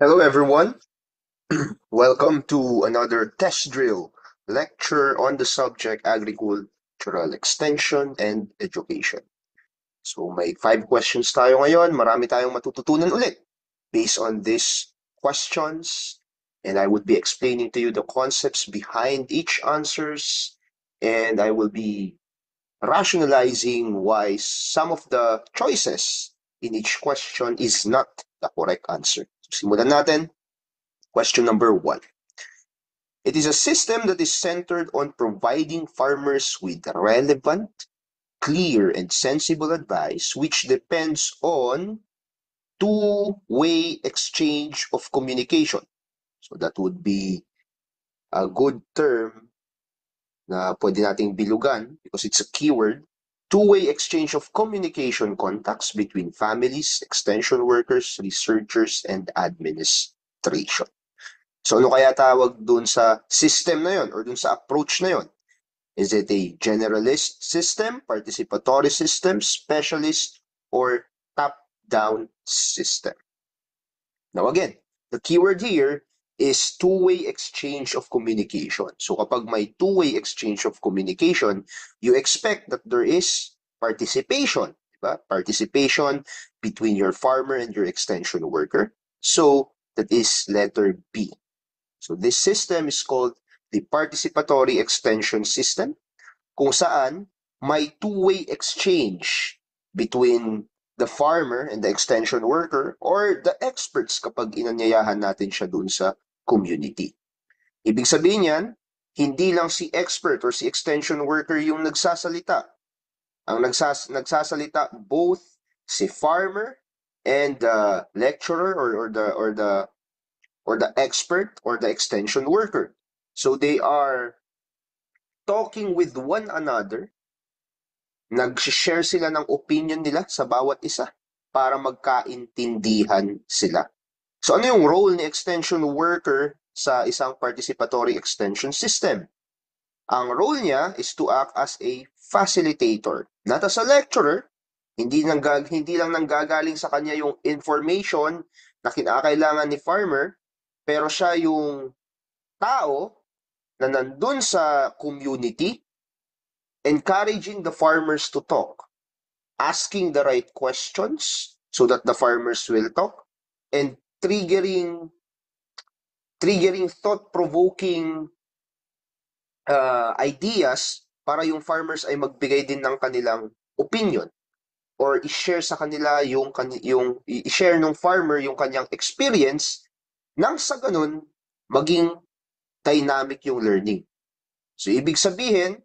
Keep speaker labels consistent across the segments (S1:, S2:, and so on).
S1: Hello, everyone. Welcome to another test drill lecture on the subject agricultural extension and education. So may 5 questions tayo ngayon. Marami tayong matututunan ulit based on these questions. And I would be explaining to you the concepts behind each answers. And I will be rationalizing why some of the choices in each question is not the correct answer. So simulan natin. Question number 1. It is a system that is centered on providing farmers with relevant, clear, and sensible advice, which depends on two-way exchange of communication. So that would be a good term na pwede nating bilugan because it's a keyword. Two-way exchange of communication contacts between families, extension workers, researchers, and administration. So ano kaya tawag dun sa system na yon or dun sa approach na yon? Is it a generalist system, participatory system, specialist, or top-down system? Now again, the keyword here is two-way exchange of communication. So kapag may two-way exchange of communication, you expect that there is participation, diba? Participation between your farmer and your extension worker. So that is letter B. So this system is called the participatory extension system, kung saan may two-way exchange between the farmer and the extension worker or the experts kapag inanyayahan natin siya dun sa community. Ibig sabihin yan, hindi lang si expert or si extension worker yung nagsasalita. Ang nagsasalita both si farmer and the lecturer or the expert or the extension worker. So they are talking with one another, nag-share sila ng opinion nila sa bawat isa para magkaintindihan sila. So ano yung role ni extension worker sa isang participatory extension system? Ang role niya is to act as a facilitator, not as a lecturer. Hindi lang nanggagaling sa kanya yung information na kinakailangan ni farmer, pero siya yung tao na nandun sa community, encouraging the farmers to talk, asking the right questions so that the farmers will talk, and triggering thought-provoking ideas para yung farmers ay magbigay din ng kanilang opinion or i-share sa kanila yung i-share ng farmer yung kanyang experience nang sa ganun maging dynamic yung learning. So ibig sabihin,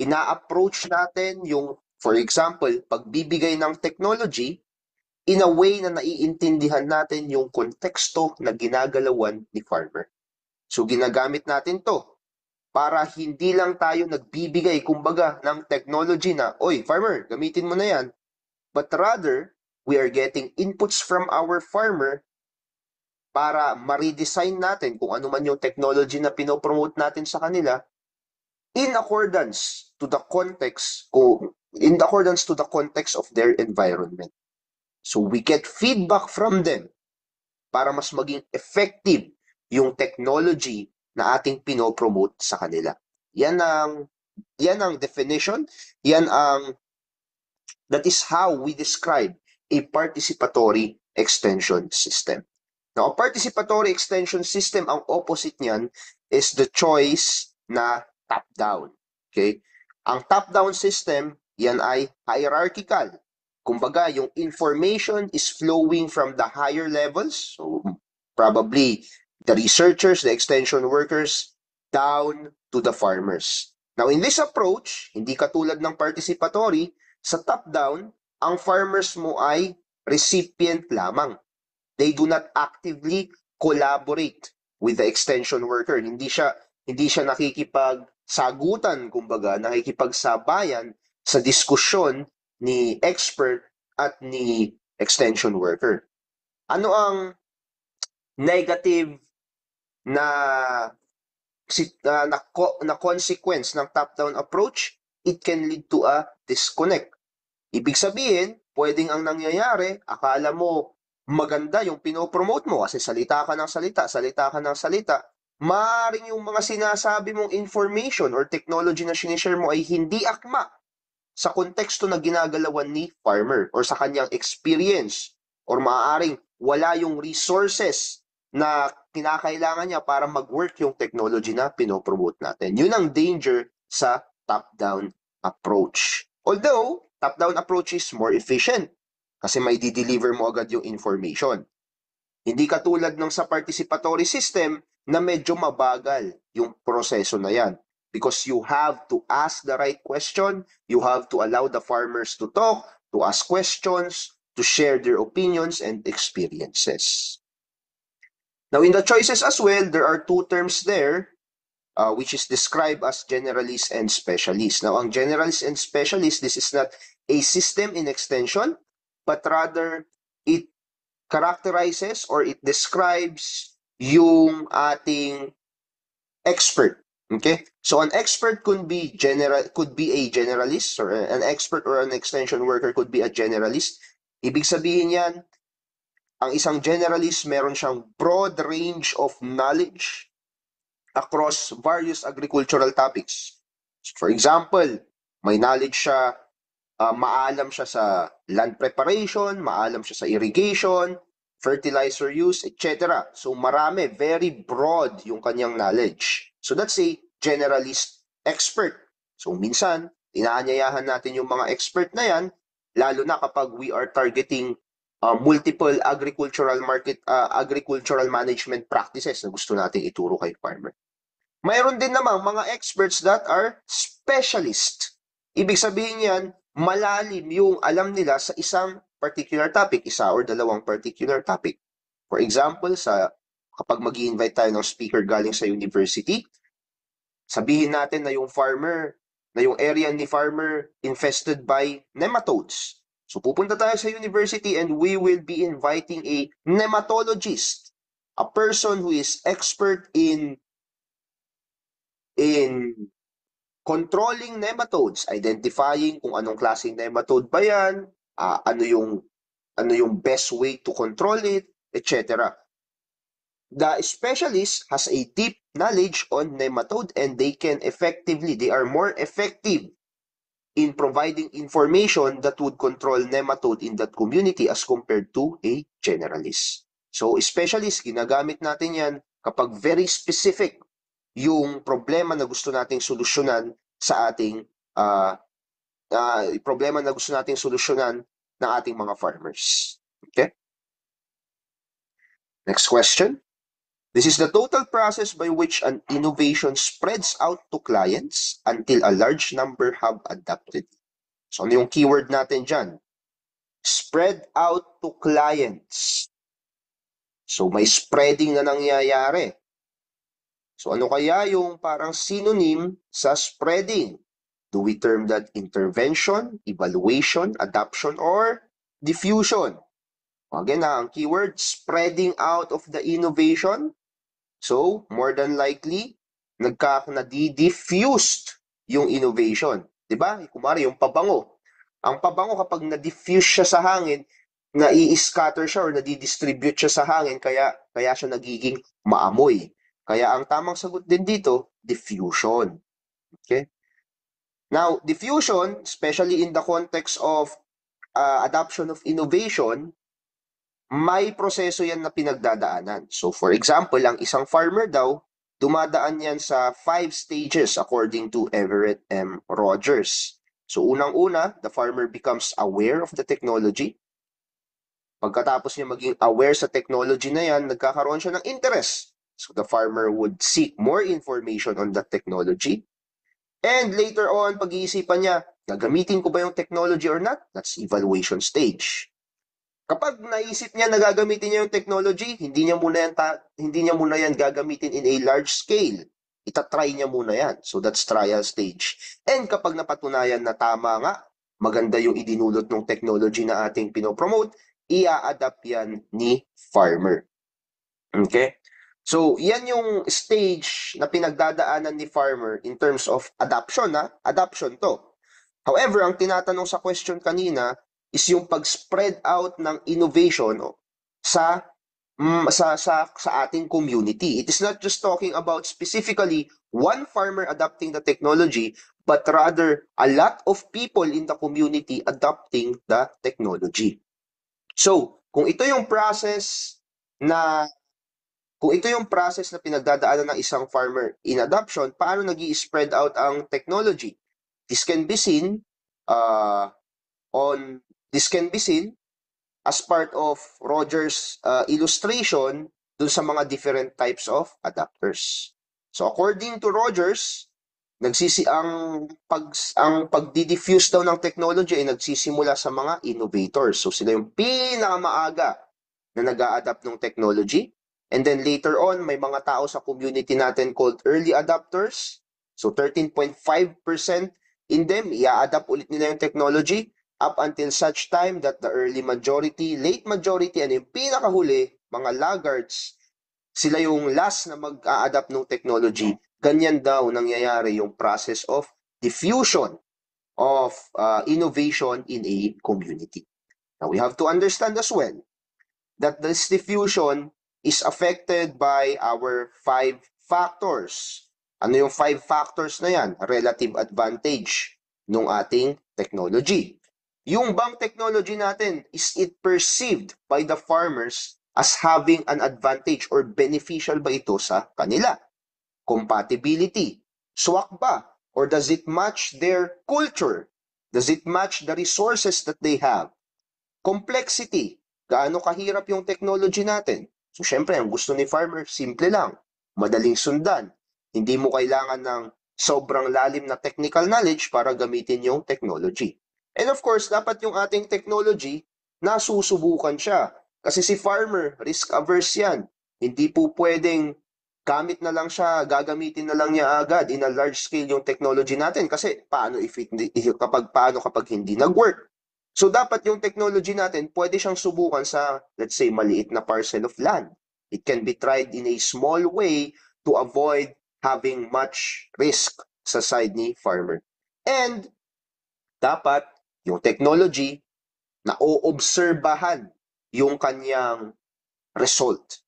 S1: ina-approach natin yung, for example, pagbibigay ng technology in a way na naiintindihan natin yung konteksto na ginagalawan ni farmer. So ginagamit natin to para hindi lang tayo nagbibigay, kumbaga, ng technology na, oy, farmer, gamitin mo na yan. But rather, we are getting inputs from our farmer para ma-redesign natin kung ano man yung technology na pinopromote natin sa kanila in accordance to the context of their environment. So we get feedback from them para mas maging effective yung technology na ating pinopromote sa kanila. Yan ang definition, that is how we describe a participatory extension system. Now, a participatory extension system, ang opposite niyan is the choice na top-down. Okay? Ang top-down system, yan ay hierarchical. Kumbaga, yung information is flowing from the higher levels, so probably the researchers, the extension workers, down to the farmers. Now, in this approach, hindi katulad ng participatory, sa top-down, ang farmers mo ay recipient lamang. They do not actively collaborate with the extension worker. Hindi siya nakikipagsagutan, kumbaga, nakikipagsabayan sa diskusyon ni expert at ni extension worker. Ano ang negative na consequence ng top-down approach? It can lead to a disconnect. Ibig sabihin, pwedeng ang nangyayari, akala mo maganda yung pinopromote mo kasi salita ka ng salita, salita ka ng salita, maaaring yung mga sinasabi mong information or technology na sinishare mo ay hindi akma sa konteksto na ginagalawan ni farmer or sa kanyang experience or maaaring wala yung resources na kinakailangan niya para mag-work yung technology na pinopromote natin. Yun ang danger sa top-down approach. Although, top-down approach is more efficient kasi may di-deliver mo agad yung information. Hindi katulad ng sa participatory system na medyo mabagal yung proseso na yan. Because you have to ask the right question, you have to allow the farmers to talk, to ask questions, to share their opinions and experiences. Now, in the choices as well, there are two terms there, which is described as generalist and specialist. Now, ang generalist and specialist, this is not a system in extension, but rather it characterizes or it describes yung ating expert. Okay? So an expert could be a generalist, or an expert or an extension worker could be a generalist. Ibig sabihin yan, ang isang generalist meron siyang broad range of knowledge across various agricultural topics. For example, may knowledge siya, maalam siya sa land preparation, maalam siya sa irrigation, fertilizer use, etc. So marami, very broad yung kanyang knowledge. So that's a generalist expert. So minsan, inaanyayahan natin yung mga expert na yan, lalo na kapag we are targeting multiple agricultural management practices na gusto nating ituro kay farmer. Mayroon din namang mga experts that are specialist. Ibig sabihin yan, malalim yung alam nila sa isang particular topic, isa or dalawang particular topic. For example, kapag mag-i-invite tayo ng speaker galing sa university, sabihin natin na yung area ni farmer infested by nematodes. So pupunta tayo sa university and we will be inviting a nematologist, a person who is expert in controlling nematodes, identifying kung anong klaseng nematode ba yan, ano yung best way to control it, etc. The specialist has a deep knowledge on nematode and they are more effective in providing information that would control nematode in that community as compared to a generalist. So, specialist, ginagamit natin yan kapag very specific yung problema na gusto nating solusyonan sa ating problema na gusto nating solusyonan ng ating mga farmers. Okay? Next question. This is the total process by which an innovation spreads out to clients until a large number have adopted. So, ano yung keyword natin dyan? Spread out to clients. So, may spreading na nangyayari. So, ano kaya yung parang synonym sa spreading? Do we term that intervention, evaluation, adoption, or diffusion? Again, ang keyword, spreading out of the innovation. So, more than likely, nadi-diffused yung innovation. Diba? Kumari, yung pabango. Ang pabango kapag na-diffuse siya sa hangin, nai-scatter siya or nadi-distribute siya sa hangin, kaya siya nagiging maamoy. Kaya ang tamang sagot din dito, diffusion. Okay? Now, diffusion, especially in the context of adoption of innovation, may proseso yan na pinagdadaanan. So, for example, ang isang farmer daw, dumadaan yan sa 5 stages according to Everett M. Rogers. So, unang-una, the farmer becomes aware of the technology. Pagkatapos niya maging aware sa technology na yan, nagkakaroon siya ng interest. So, the farmer would seek more information on that technology. And later on, pag-iisipan niya, gagamitin ko ba yung technology or not? That's evaluation stage. Kapag naisip niya na gagamitin niya yung technology, hindi niya muna yan gagamitin in a large scale. Itatry niya muna yan. So that's trial stage. And kapag napatunayan na tama nga, maganda yung idinulot ng technology na ating pinopromote, ia-adapt yan ni farmer. Okay? So, yan yung stage na pinagdadaanan ni farmer in terms of adoption. Adoption to. However, ang tinatanong sa question kanina is yung pag-spread out ng innovation, sa sa ating community. It is not just talking about specifically one farmer adopting the technology, but rather a lot of people in the community adopting the technology. So, na kung ito yung process na pinagdadaanan ng isang farmer in adoption, paano nag-i-spread out ang technology? This can be seen uh, on this can be seen as part of Roger's illustration dun sa mga different types of adapters. So according to Rogers, ang pagdi-diffuse daw ng technology ay nagsisimula sa mga innovators. So sila yung pinakamaaga na nag-a-adapt ng technology. And then later on, may mga tao sa community natin called early adopters. So 13.5% in them, i-adapt ulit nila yung technology up until such time that the early majority, late majority, and yung pinakahuli, mga laggards, sila yung last na mag-a-adapt ng technology. Ganyan daw nangyayari yung process of diffusion of innovation in a community. Now, we have to understand as well that this diffusion is affected by our 5 factors. Ano yung 5 factors na yan? Relative advantage ng ating technology. Yung bang technology natin, is it perceived by the farmers as having an advantage or beneficial ba ito sa kanila? Compatibility. Swak ba? Or does it match their culture? Does it match the resources that they have? Complexity. Gaano kahirap yung technology natin? So, syempre, ang gusto ni farmer, simple lang. Madaling sundan. Hindi mo kailangan ng sobrang lalim na technical knowledge para gamitin yung technology. And of course, dapat yung ating technology, nasusubukan siya. Kasi si farmer, risk-averse yan. Hindi po pwedeng gamit na lang siya, gagamitin na lang niya agad in a large scale yung technology natin. Kasi paano kapag hindi nag-work? So dapat yung technology natin, pwede siyang subukan sa, let's say, maliit na parcel of land. It can be tried in a small way to avoid having much risk sa side ni farmer. And dapat yung technology na oobserbahan yung kanyang result.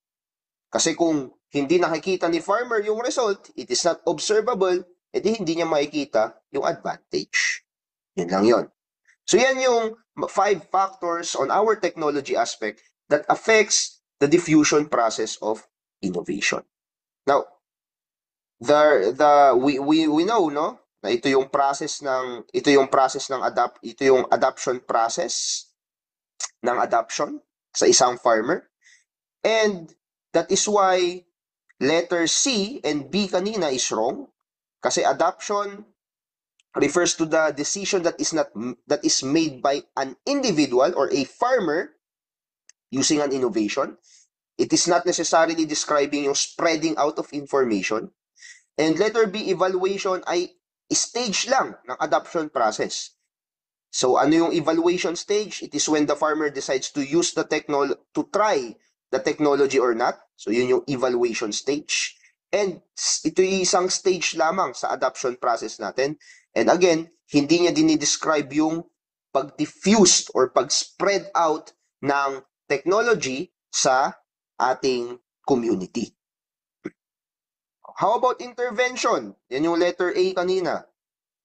S1: Kasi kung hindi nakikita ni farmer yung result, it is not observable, edi hindi niya makikita yung advantage. Yun lang yun. So yan yung 5 factors on our technology aspect that affects the diffusion process of innovation. Now, we know no na ito yung process ng adoption process ng adoption sa isang farmer. And that is why letter C and B kanina is wrong kasi adoption refers to the decision that is made by an individual or a farmer using an innovation. It is not necessarily describing yung spreading out of information. And letter B, evaluation ay stage lang ng adoption process. So ano yung evaluation stage? It is when the farmer decides to use the try the technology or not. So yun yung evaluation stage. And ito yung isang stage lamang sa adoption process natin. And again, hindi niya dinidescribe yung pag-diffused or pag-spread out ng technology sa ating community. How about intervention? Yan yung letter A kanina.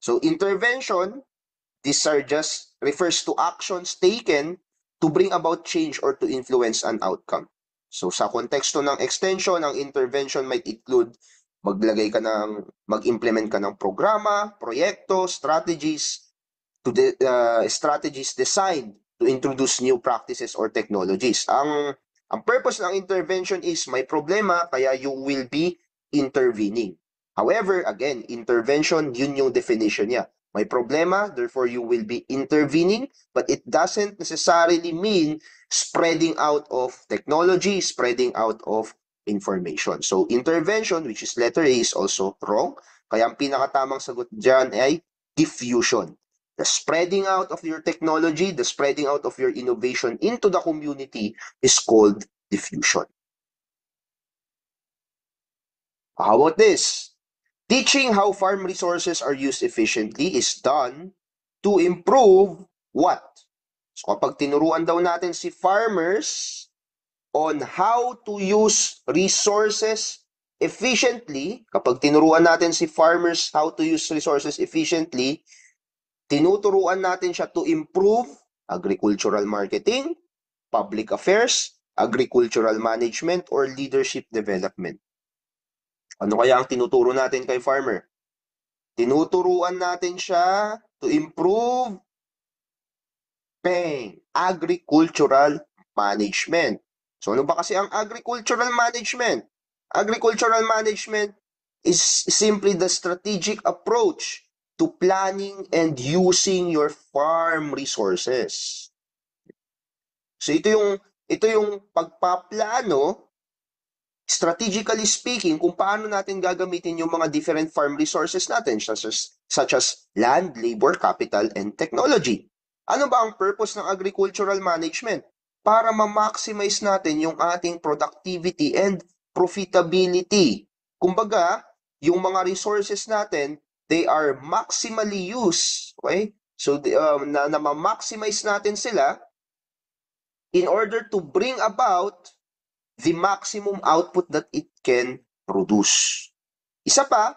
S1: So intervention, these are just refers to actions taken to bring about change or to influence an outcome. So sa konteksto ng extension, ang intervention might include mag-implement ka ng programa, proyekto, strategies designed to introduce new practices or technologies. Ang purpose ng intervention is may problema kaya you will be intervening. However, again, intervention, yun yung definition niya. May problema, therefore you will be intervening, but it doesn't necessarily mean spreading out of technology, spreading out of information. So intervention, which is letter A, is also wrong. Kaya ang pinakatamang sagot dyan ay diffusion. The spreading out of your technology, the spreading out of your innovation into the community is called diffusion. How about this? Teaching how farm resources are used efficiently is done to improve what? So kapag tinuruan daw natin si farmers on how to use resources efficiently. Kapag tinuruan natin si farmers how to use resources efficiently, tinuturuan natin siya to improve agricultural marketing, public affairs, agricultural management, or leadership development. Ano kaya ang tinuturo natin kay farmer? Tinuturuan natin siya to improve agricultural management. So ano ba kasi ang agricultural management? Agricultural management is simply the strategic approach to planning and using your farm resources. So ito yung pagpaplano, strategically speaking, kung paano natin gagamitin yung mga different farm resources natin such as land, labor, capital, and technology. Ano ba ang purpose ng agricultural management? Para ma-maximize natin yung ating productivity and profitability. Kumbaga, yung mga resources natin, they are maximally used. Okay? So, na ma-maximize natin sila in order to bring about the maximum output that it can produce. Isa pa,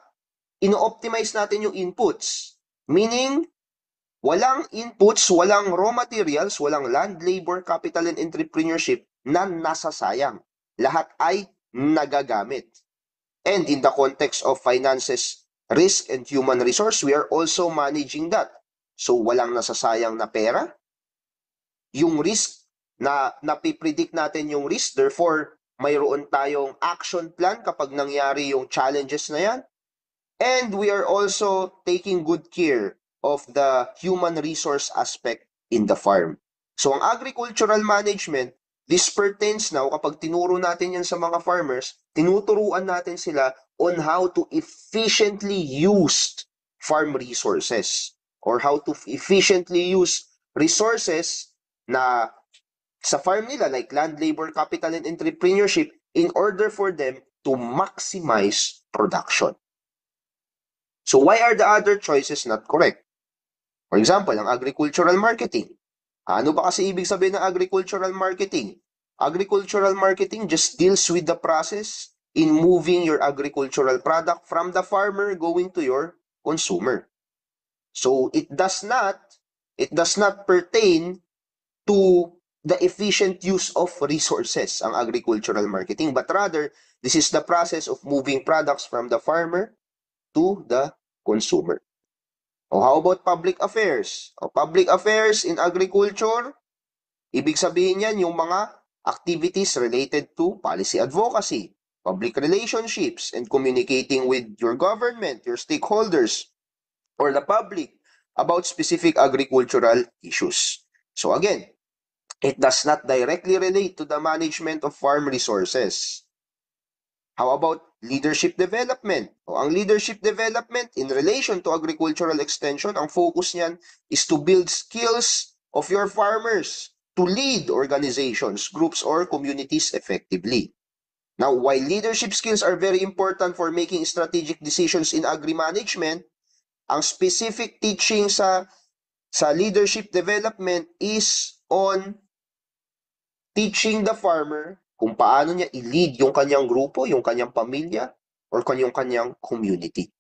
S1: ino-optimize natin yung inputs. Meaning, walang inputs, walang raw materials, walang land, labor, capital, and entrepreneurship na nasasayang. Lahat ay nagagamit. And in the context of finances, risk, and human resource, we are also managing that. So, walang nasasayang na pera. Yung risk, na napipredict natin yung risk, therefore, mayroon tayong action plan kapag nangyari yung challenges na yan. And we are also taking good care of the human resource aspect in the farm. So ang agricultural management, this pertains now kapag tinuro natin yan sa mga farmers, tinuturuan natin sila on how to efficiently use farm resources or how to efficiently use resources na sa farm nila like land, labor, capital, and entrepreneurship in order for them to maximize production. So why are the other choices not correct? For example, ang agricultural marketing. Ano ba kasi ibig sabihin ng agricultural marketing? Agricultural marketing just deals with the process in moving your agricultural product from the farmer going to your consumer. So it does not pertain to the efficient use of resources, ang agricultural marketing, but rather, this is the process of moving products from the farmer to the consumer. O how about public affairs? O public affairs in agriculture, ibig sabihin yan yung mga activities related to policy advocacy, public relationships, and communicating with your government, your stakeholders, or the public about specific agricultural issues. So again, it does not directly relate to the management of farm resources. How about leadership development? O ang leadership development in relation to agricultural extension, ang focus niyan is to build skills of your farmers to lead organizations, groups, or communities effectively. Now, while leadership skills are very important for making strategic decisions in agri-management, ang specific teaching sa leadership development is on teaching the farmer kung paano niya i-lead yung kanyang grupo, yung kanyang pamilya, or yung kanyang community.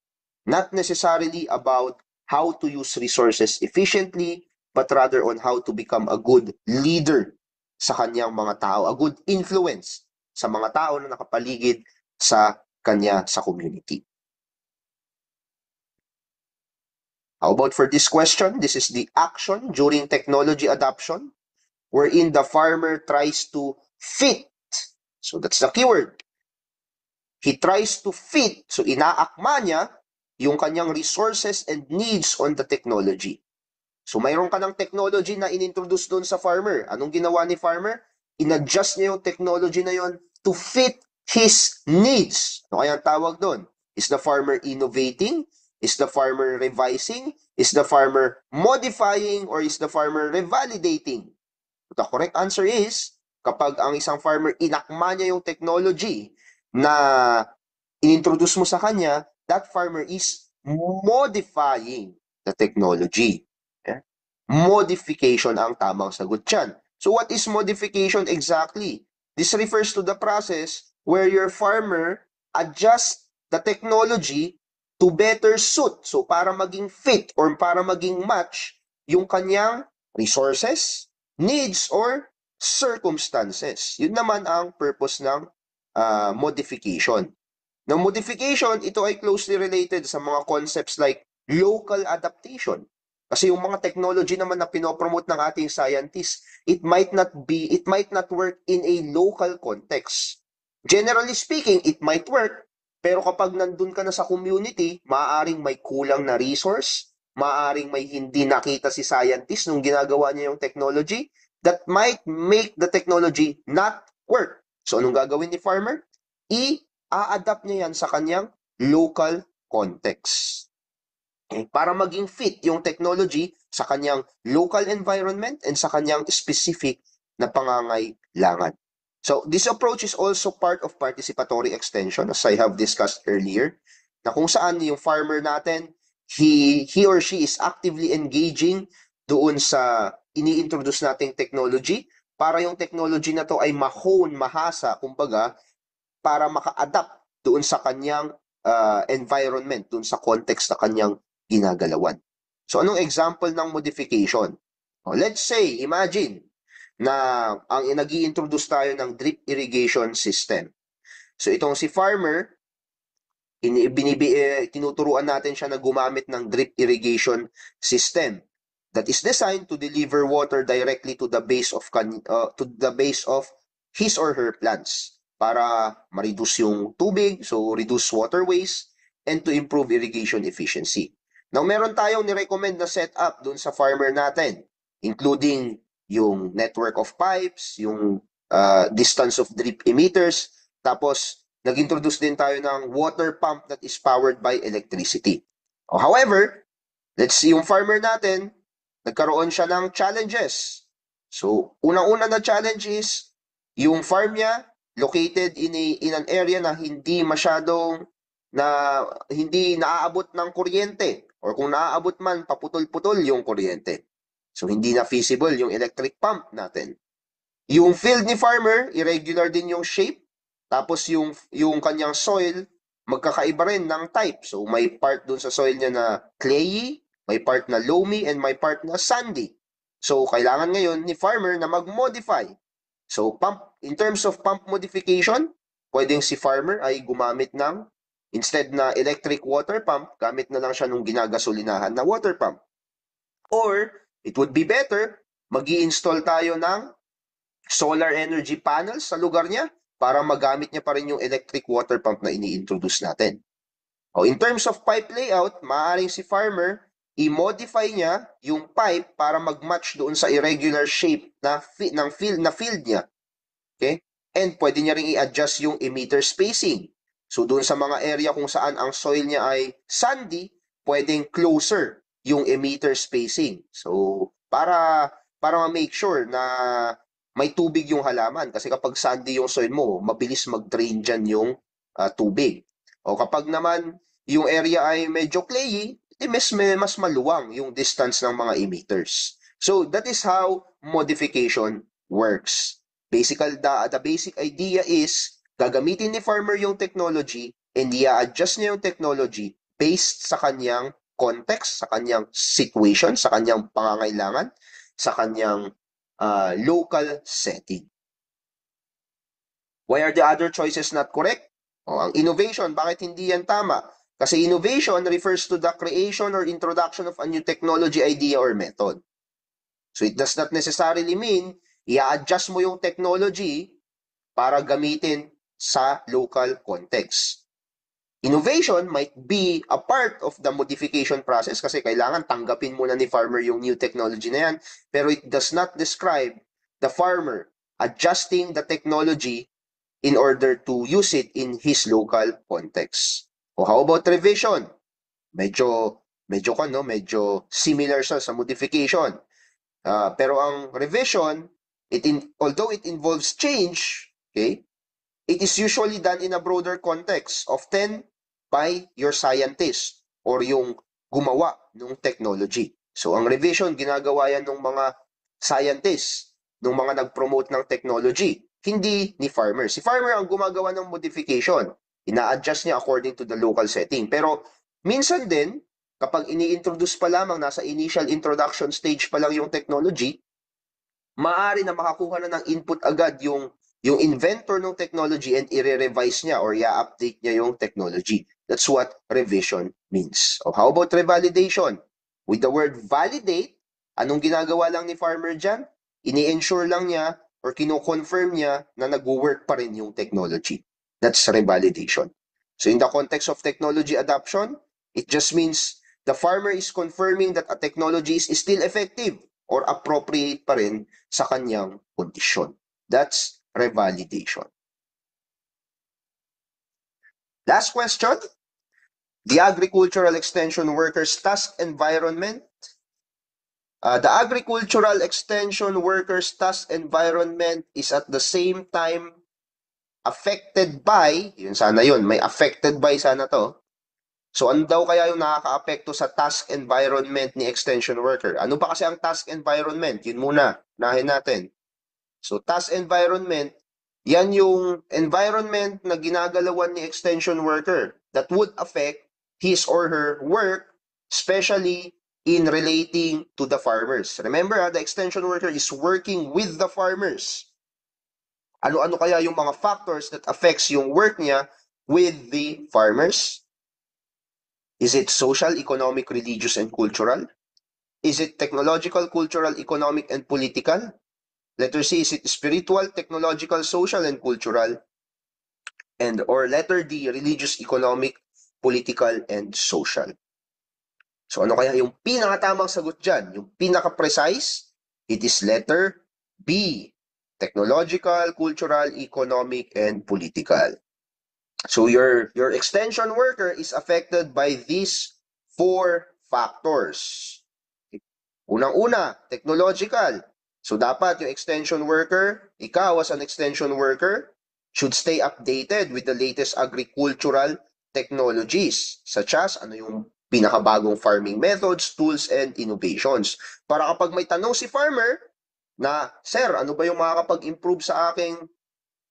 S1: Not necessarily about how to use resources efficiently, but rather on how to become a good leader sa kanyang mga tao, a good influence sa mga tao na nakapaligid sa kanya sa community. How about for this question? This is the action during technology adoption, wherein the farmer tries to fit. So that's the keyword. He tries to fit. So inaakma niya yung kanyang resources and needs on the technology. So mayroon ka ng technology na inintroduce doon sa farmer. Anong ginawa ni farmer? In-adjust niya yung technology na yon to fit his needs. Ano kaya ang tawag doon? Is the farmer innovating? Is the farmer revising? Is the farmer modifying? Or is the farmer revalidating? The correct answer is, kapag ang isang farmer inakma niya yung technology na inintroduce mo sa kanya, that farmer is modifying the technology. Okay? Modification ang tamang sagot dyan. So what is modification exactly? This refers to the process where your farmer adjusts the technology to better suit. So para maging fit or para maging match yung kanyang resources, needs, or circumstances. Yun naman ang purpose ng modification. Now, modification, ito ay closely related sa mga concepts like local adaptation. Kasi yung mga technology naman na pinopromote ng ating scientists, it might not work in a local context. Generally speaking, it might work, pero kapag nandun ka na sa community, maaaring may kulang na resource, maaaring may hindi nakita si scientist nung ginagawa niya yung technology, that might make the technology not work. So, anong gagawin ni farmer? I-adapt niya yan sa kanyang local context. Okay? Para maging fit yung technology sa kanyang local environment and sa kanyang specific na pangangailangan. So, this approach is also part of participatory extension, as I have discussed earlier, na kung saan yung farmer natin, he or she is actively engaging doon sa ini-introduce nating technology para yung technology na to ay mahasa, kumbaga, para maka-adapt doon sa kanyang environment, doon sa context na kanyang ginagalawan. So, anong example ng modification? Let's say, imagine na ang nag-i-introduce tayo ng drip irrigation system. So, itong si farmer, tinuturuan natin siya na gumamit ng drip irrigation system that is designed to deliver water directly to the base of his or her plants para ma-reduce yung tubig, so reduce water waste, and to improve irrigation efficiency. Now, meron tayong ni-recommend na setup dun sa farmer natin, including yung network of pipes, yung distance of drip emitters, tapos nag-introduce din tayo ng water pump that is powered by electricity. However, let's see yung farmer natin, nagkaroon siya ng challenges. So, unang-una na challenge is, yung farm niya located in an area na hindi naaabot ng kuryente, or kung naaabot man, paputol-putol yung kuryente. So, hindi na feasible yung electric pump natin. Yung field ni farmer, irregular din yung shape. Tapos yung kanyang soil, magkakaiba rin ng type. So, may part dun sa soil niya na clayey, may part na loamy, and may part na sandy. So, kailangan ngayon ni farmer na mag-modify. So, in terms of pump modification, pwedeng si farmer ay gumamit ng, instead na electric water pump, gamit na lang siya nung ginagasolinahan na water pump. Or, it would be better, mag-i-install tayo ng solar energy panels sa lugar niya para magamit niya pa rin yung electric water pump na ini-introduce natin. In terms of pipe layout, maaaring si farmer, i-modify niya yung pipe para mag-match doon sa irregular shape na field niya. Okay? And pwede niya rin i-adjust yung emitter spacing. So doon sa mga area kung saan ang soil niya ay sandy, pwedeng closer yung emitter spacing. So para ma-make sure na may tubig yung halaman. Kasi kapag sandy yung soil mo, mabilis mag-drain dyan yung tubig. O kapag naman yung area ay medyo clayey, mas maluwang yung distance ng mga emitters. So that is how modification works. Basically, the basic idea is gagamitin ni farmer yung technology and i-adjust niya yung technology based sa kanyang context, sa kanyang situation, sa kanyang pangangailangan, sa kanyang local setting. Why are the other choices not correct? Ang innovation, bakit hindi yan tama? Kasi innovation refers to the creation or introduction of a new technology, idea, or method. So it does not necessarily mean i-adjust mo yung technology para gamitin sa local context. Innovation might be a part of the modification process kasi kailangan tanggapin muna ni farmer yung new technology na yan, pero it does not describe the farmer adjusting the technology in order to use it in his local context. How about revision? Medyo similar siya sa modification. Pero ang revision, although it involves change, okay, it is usually done in a broader context, often by your scientist or yung gumawa ng technology. So, ang revision, ginagawa yan ng mga scientists, ng mga nag-promote ng technology. hindi ni farmer. Si farmer ang gumagawa ng modification. Ina-adjust niya according to the local setting. Pero minsan din, kapag ini-introduce pa lamang, nasa initial introduction stage pa lang yung technology, maaari na makakuha na ng input agad yung inventor ng technology and i-revise niya or i-update niya yung technology. That's what revision means. So how about revalidation? With the word validate, anong ginagawa lang ni farmer dyan? Ini-ensure lang niya or kino-confirm niya na nag-work pa rin yung technology. That's revalidation. So in the context of technology adoption, it just means the farmer is confirming that a technology is still effective or appropriate pa rin sa kanyang kondisyon. That's revalidation. Last question. The agricultural extension workers' task environment. The agricultural extension workers' task environment is at the same time affected by, yun sana yun, may affected by sana to. So ano daw kaya yung nakaka-apekto sa task environment ni extension worker? Ano ba kasi ang task environment? Yun muna, nahin natin. So task environment, yan yung environment na ginagalawan ni extension worker that would affect his or her work, especially in relating to the farmers. Remember, the extension worker is working with the farmers. Ano-ano kaya yung mga factors that affects yung work niya with the farmers? Is it social, economic, religious, and cultural? Is it technological, cultural, economic, and political? Letter C, is it spiritual, technological, social, and cultural? And or letter D, religious, economic, political, and social. So ano kaya yung pinakatamang sagot dyan? Yung pinaka-precise? It is letter B, technological, cultural, economic, and political. So your extension worker is affected by these 4 factors. Unang-una, technological. So dapat yung extension worker, ikaw as an extension worker, should stay updated with the latest agricultural technologies, such as ano yung pinakabagong farming methods, tools, and innovations. Para kapag may tanong si farmer na, Sir, ano ba yung makakapag-improve sa aking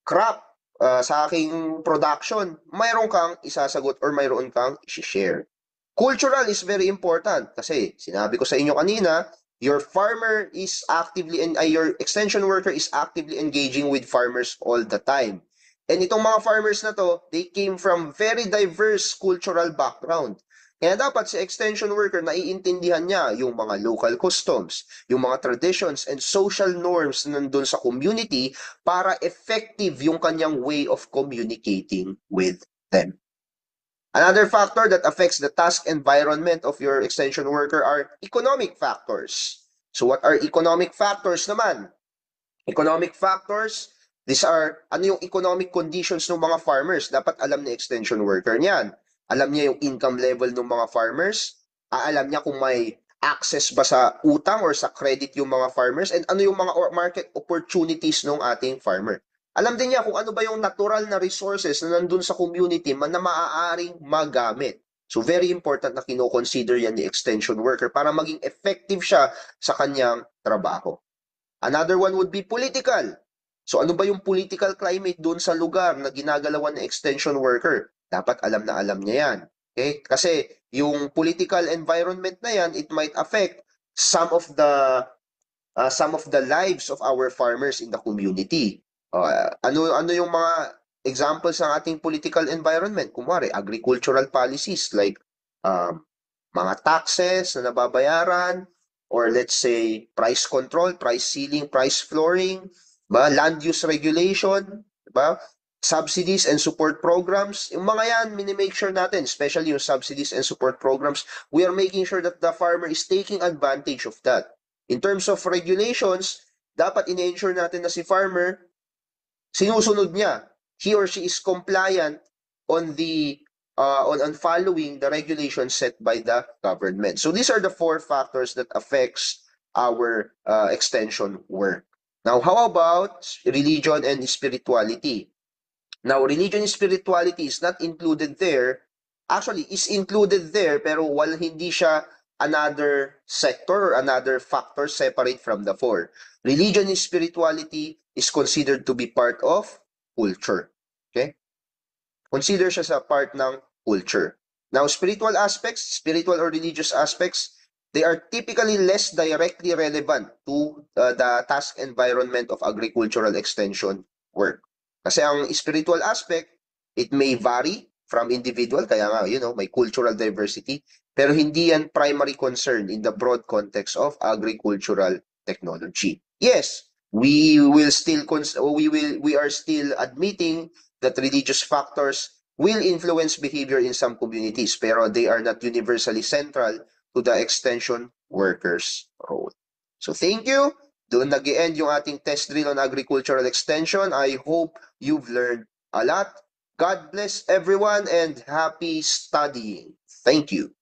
S1: crop, sa aking production, mayroon kang isasagot or mayroon kang i-share. Cultural is very important kasi sinabi ko sa inyo kanina, your farmer is actively and your extension worker is actively engaging with farmers all the time. And itong mga farmers na to, they came from very diverse cultural background. Kaya dapat si extension worker naiintindihan niya yung mga local customs, yung mga traditions and social norms na nandun sa community para effective yung kanyang way of communicating with them. Another factor that affects the task environment of your extension worker are economic factors. So what are economic factors naman? Economic factors, these are ano yung economic conditions ng mga farmers. Dapat alam ni extension worker niyan. Alam niya yung income level ng mga farmers. Alam niya kung may access ba sa utang or sa credit yung mga farmers and ano yung mga market opportunities ng ating farmer. Alam din niya kung ano ba yung natural na resources na nandun sa community na maaaring magamit. So very important na kino-consider yan ni extension worker para maging effective siya sa kanyang trabaho. Another one would be political. So ano ba yung political climate doon sa lugar na ginagalawan ng extension worker? Dapat alam na alam niya yan. Okay? Kasi yung political environment na yan, it might affect some of the lives of our farmers in the community. Ano yung mga examples ng ating political environment? Kumwari, agricultural policies like mga taxes na nababayaran, or let's say price control, price ceiling, price flooring, ba? Land use regulation, ba? Subsidies and support programs. Yung mga yan, minimake sure natin, especially yung subsidies and support programs, we are making sure that the farmer is taking advantage of that. In terms of regulations, dapat ine-ensure natin na si farmer, sinusunod niya. He or she is compliant on the on following the regulations set by the government. So these are the 4 factors that affects our extension work. Now, how about religion and spirituality? Now, religion and spirituality is not included there. Actually, is included there pero hindi siya another sector or another factor separate from the four. Religion and spirituality is considered to be part of culture. Okay? Consider siya sa part ng culture. Now, spiritual aspects, spiritual or religious aspects, they are typically less directly relevant to the task environment of agricultural extension work. Kasi ang spiritual aspect, it may vary from individual, kaya nga, may cultural diversity, pero hindi yan primary concern in the broad context of agricultural technology. Yes, we are still admitting that religious factors will influence behavior in some communities, pero they are not universally central to the extension workers' role. So thank you. Doon nag-end yung ating test drill on agricultural extension. I hope you've learned a lot. God bless everyone and happy studying. Thank you.